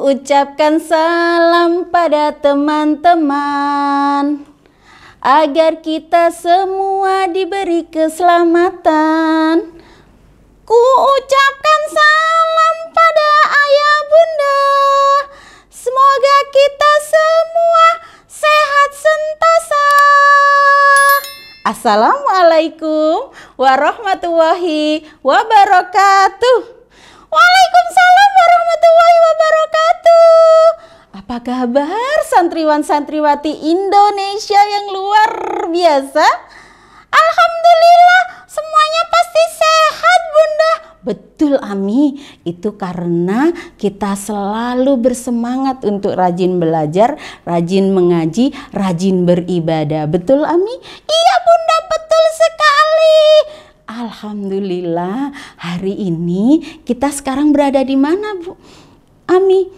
ucapkan salam pada teman-teman agar kita semua diberi keselamatan. Ku ucapkan salam pada ayah bunda, semoga kita semua sehat sentosa. Assalamualaikum warahmatullahi wabarakatuh. Waalaikumsalam warahmatullahi wabarakatuh. Apa kabar santriwan santriwati Indonesia yang luar biasa? Alhamdulillah semuanya pasti sehat bunda. Betul Ami, itu karena kita selalu bersemangat untuk rajin belajar, rajin mengaji, rajin beribadah. Betul Ami? Iya bunda, betul sekali. Alhamdulillah hari ini kita sekarang berada di mana Bu Ami?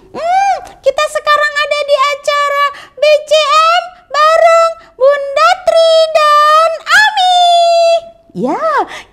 Kita sekarang ada di acara BCM bareng Bunda Tri dan Ami. Ya,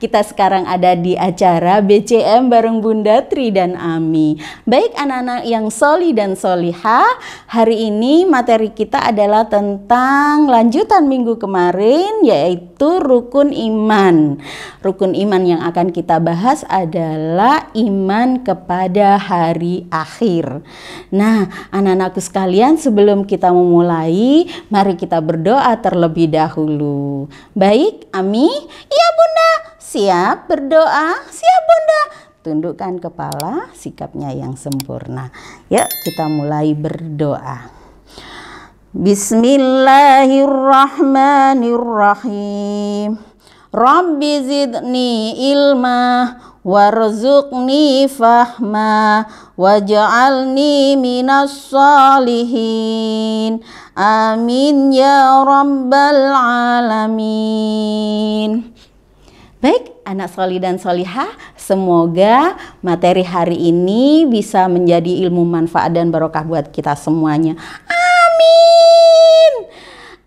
kita sekarang ada di acara BCM bareng Bunda Tri dan Ami. Baik anak-anak yang soli dan solihah, hari ini materi kita adalah tentang lanjutan minggu kemarin, yaitu rukun iman. Rukun iman yang akan kita bahas adalah iman kepada hari akhir. Nah, anak-anakku sekalian, sebelum kita memulai, mari kita berdoa terlebih dahulu. Baik, Ami? Iya bunda, siap berdoa? Siap bunda. Tundukkan kepala, sikapnya yang sempurna. Yuk kita mulai berdoa. Bismillahirrahmanirrahim. Rabbi zidni ilma warzuqni fahma waj'alni minas salihin. Amin ya rabbal alamin. Baik anak solih dan solihah, semoga materi hari ini bisa menjadi ilmu manfaat dan barokah buat kita semuanya. Amin.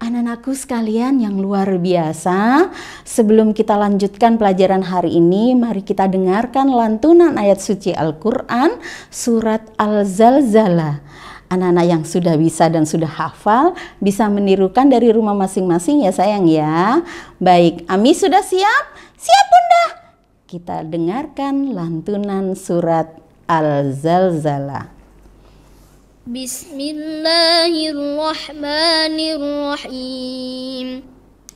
Anak-anakku sekalian yang luar biasa, sebelum kita lanjutkan pelajaran hari ini, mari kita dengarkan lantunan ayat suci Al-Quran surat Al-Zalzalah. Anak-anak yang sudah bisa dan sudah hafal bisa menirukan dari rumah masing-masing ya sayang ya. Baik, Ami sudah siap? Siap bunda. Kita dengarkan lantunan surat Al-Zalzalah. Bismillahirrahmanirrahim.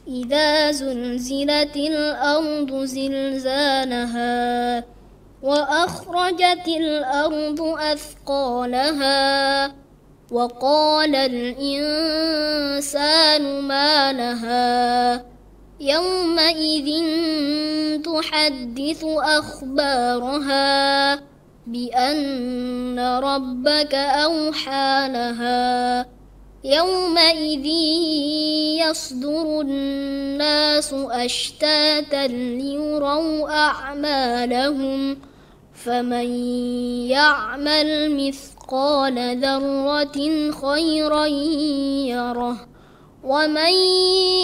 Idza zulzilatil ardu zilzalaha wa akhrajatil ardu athqalaha wa qala al-insanu ma laha yawma idzin tuhaddithu akhbaraha bi anna rabbaka awha laha yawma idzin yasdurun nasu ashtatan liyuraw a'malahum faman ya'mal mithqala dharratin khayran yarah وَمَنْ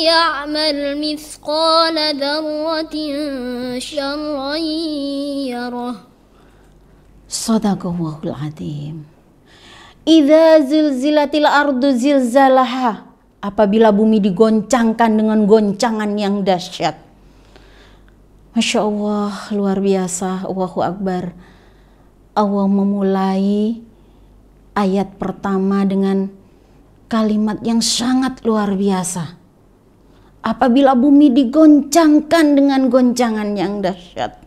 يَعْمَلْ مِثْقَالَ ذَرَّةٍ شَرًّا يَرَهُ. Shadaqallahul adzim. Idza zilzilatil ardu zilzalaha, apabila bumi digoncangkan dengan goncangan yang dahsyat. Masya Allah, luar biasa. Allahu Akbar. Allah memulai ayat pertama dengan kalimat yang sangat luar biasa. Apabila bumi digoncangkan dengan goncangan yang dahsyat.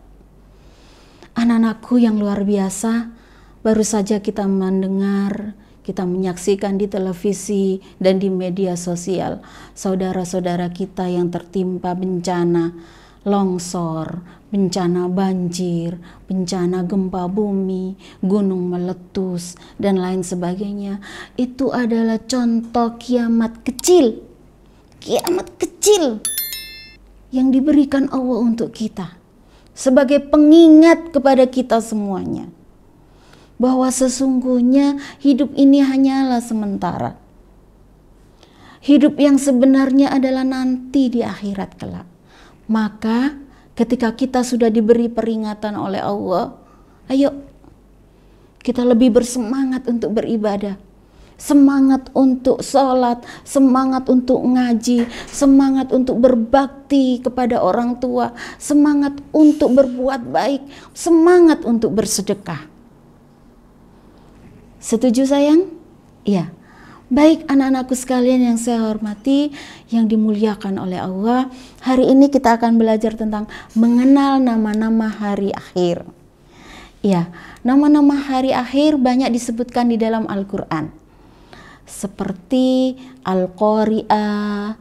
Anak-anakku yang luar biasa, baru saja kita mendengar, kita menyaksikan di televisi dan di media sosial saudara-saudara kita yang tertimpa bencana longsor, bencana banjir, bencana gempa bumi, gunung meletus, dan lain sebagainya. Itu adalah contoh kiamat kecil yang diberikan Allah untuk kita sebagai pengingat kepada kita semuanya bahwa sesungguhnya hidup ini hanyalah sementara. Hidup yang sebenarnya adalah nanti di akhirat kelak. Maka ketika kita sudah diberi peringatan oleh Allah, ayo Kita lebih bersemangat untuk beribadah, semangat untuk sholat, semangat untuk ngaji, semangat untuk berbakti kepada orang tua, semangat untuk berbuat baik, semangat untuk bersedekah. Setuju sayang? Ya. Baik anak-anakku sekalian yang saya hormati, yang dimuliakan oleh Allah, hari ini kita akan belajar tentang mengenal nama-nama hari akhir. Ya, nama-nama hari akhir banyak disebutkan di dalam Al-Quran. Seperti Al-Qari'ah,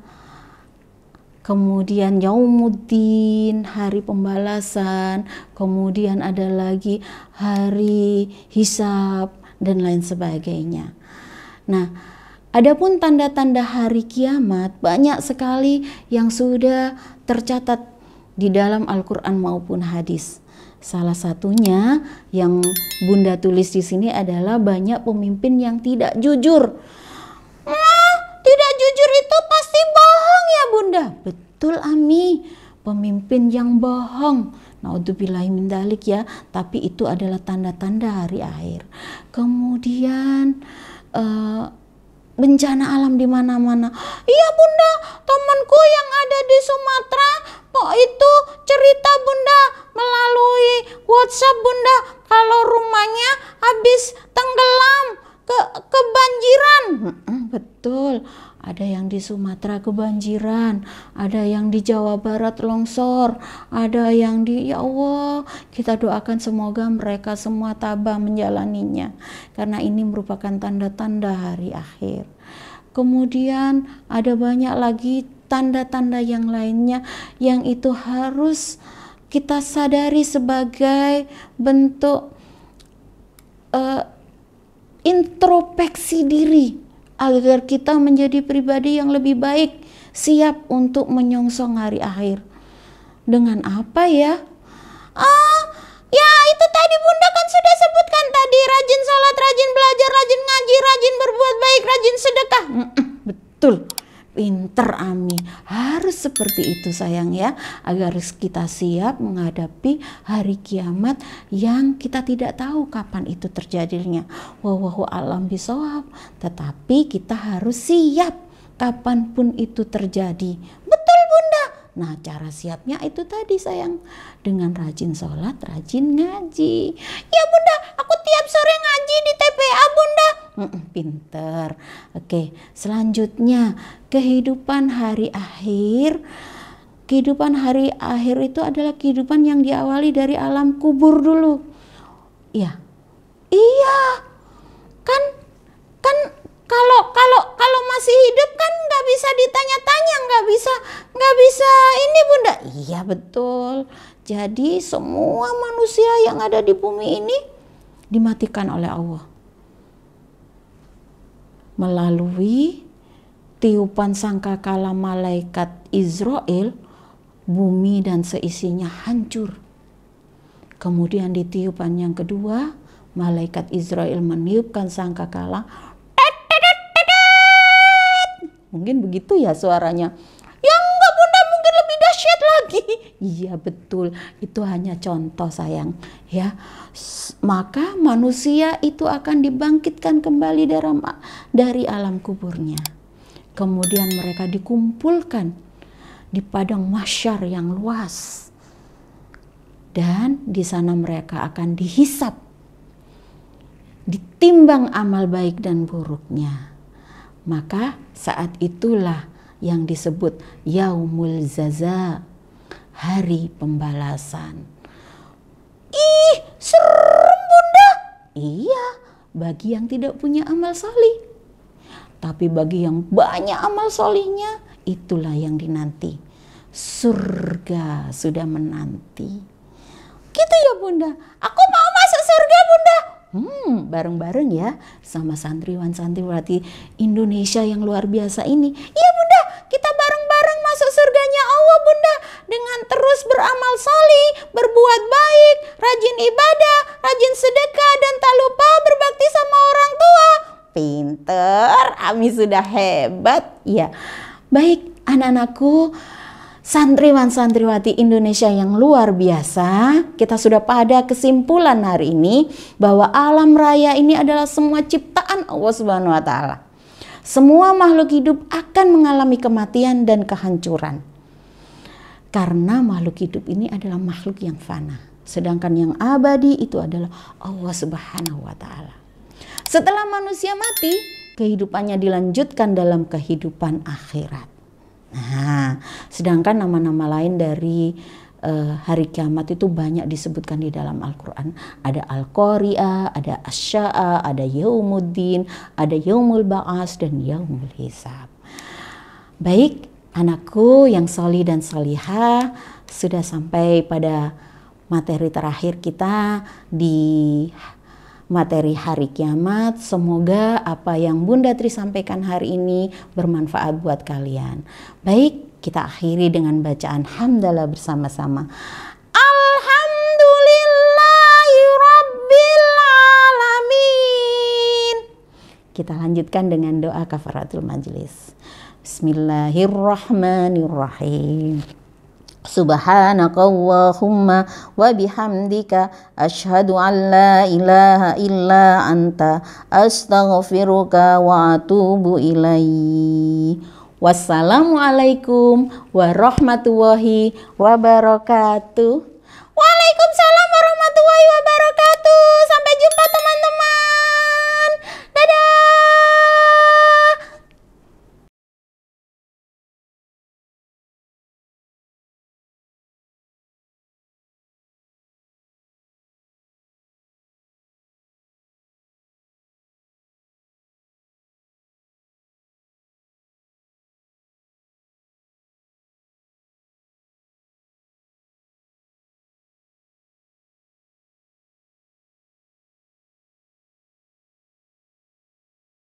kemudian Yaumuddin, hari pembalasan, kemudian ada lagi hari hisab, dan lain sebagainya. Nah, adapun tanda-tanda hari kiamat banyak sekali yang sudah tercatat di dalam Al-Quran maupun hadis. Salah satunya yang Bunda tulis di sini adalah banyak pemimpin yang tidak jujur. Tidak jujur itu pasti bohong ya Bunda. Betul Ami, pemimpin yang bohong. Naudzubillahi min dzalik ya, tapi itu adalah tanda-tanda hari akhir. Kemudian bencana alam di mana-mana. Iya Bunda, temanku yang ada di Sumatera itu cerita Bunda melalui WhatsApp Bunda, kalau rumahnya habis tenggelam, kebanjiran. Betul, ada yang di Sumatera kebanjiran, ada yang di Jawa Barat longsor, ada yang di, ya Allah, kita doakan semoga mereka semua tabah menjalaninya, karena ini merupakan tanda-tanda hari akhir. Kemudian ada banyak lagi tanda-tanda yang lainnya yang itu harus kita sadari sebagai bentuk introspeksi diri agar kita menjadi pribadi yang lebih baik, siap untuk menyongsong hari akhir. Dengan apa ya? Ya itu tadi Bunda kan sudah sebutkan tadi, rajin sholat, rajin belajar, rajin ngaji, rajin berbuat baik, rajin sedekah. Betul, pinter Ami. Harus seperti itu sayang ya, agar kita siap menghadapi hari kiamat yang kita tidak tahu kapan itu terjadinya. Wallahu a'lam bishawab. Tetapi kita harus siap kapanpun itu terjadi. Betul Bunda. Nah, cara siapnya itu tadi sayang, dengan rajin sholat, rajin ngaji. Ya Bunda, aku tiap sore ngaji di TPA Bunda. Pinter. Oke, selanjutnya kehidupan hari akhir. Kehidupan hari akhir itu adalah kehidupan yang diawali dari alam kubur dulu. Iya. Iya. Kan kalau masih hidup kan nggak bisa ditanya-tanya, nggak bisa ini Bunda. Iya betul. Jadi semua manusia yang ada di bumi ini dimatikan oleh Allah melalui tiupan sangkakala malaikat Israel. Bumi dan seisinya hancur. Kemudian di tiupan yang kedua, malaikat Israel meniupkan sangkakala. Mungkin begitu ya suaranya. Ya enggak Bunda, mungkin lebih dahsyat lagi. Iya betul, itu hanya contoh sayang ya. Maka manusia itu akan dibangkitkan kembali dari alam kuburnya. Kemudian mereka dikumpulkan di padang mahsyar yang luas. Dan di sana mereka akan dihisap, ditimbang amal baik dan buruknya. Maka saat itulah yang disebut Yaumul Jaza, hari pembalasan. Ih, serem Bunda. Iya, bagi yang tidak punya amal solih. Tapi bagi yang banyak amal solihnya, itulah yang dinanti. Surga sudah menanti. Gitu ya Bunda. Aku mau masuk surga Bunda. Bareng-bareng ya sama santriwan-santriwati Indonesia yang luar biasa ini. Iya Bunda, kita bareng-bareng masuk surganya Allah Bunda, dengan terus beramal solih, berbuat baik, rajin ibadah, rajin sedekah, dan tak lupa berbakti sama orang tua. Pinter, Ami sudah hebat. Ya, baik anak-anakku, santriwan santriwati Indonesia yang luar biasa, kita sudah pada kesimpulan hari ini bahwa alam raya ini adalah semua ciptaan Allah Subhanahu wa taala. Semua makhluk hidup akan mengalami kematian dan kehancuran. Karena makhluk hidup ini adalah makhluk yang fana. Sedangkan yang abadi itu adalah Allah Subhanahu wa taala. Setelah manusia mati, kehidupannya dilanjutkan dalam kehidupan akhirat. Nah, sedangkan nama-nama lain dari hari kiamat itu banyak disebutkan di dalam Al-Quran. Ada Al-Qari'ah, ada Asy-Sya'ah, ada Yaumuddin, ada Yaumul Ba'ats, dan Yaumul Hisab. Baik, anakku yang sholih dan sholihah, sudah sampai pada materi terakhir kita di materi hari kiamat. Semoga apa yang Bunda Tri sampaikan hari ini bermanfaat buat kalian. Baik, kita akhiri dengan bacaan hamdalah bersama-sama. Alhamdulillahi Rabbil Alamin. Kita lanjutkan dengan doa kafaratul majlis. Bismillahirrahmanirrahim. Subhanakallahumma wa bihamdika asyhadu an la ilaha illa anta astaghfiruka wa atubu ilaik. Wassalamualaikum warahmatullahi wabarakatuh. Waalaikumsalam warahmatullahi wabarakatuh. Sampai jumpa teman-teman.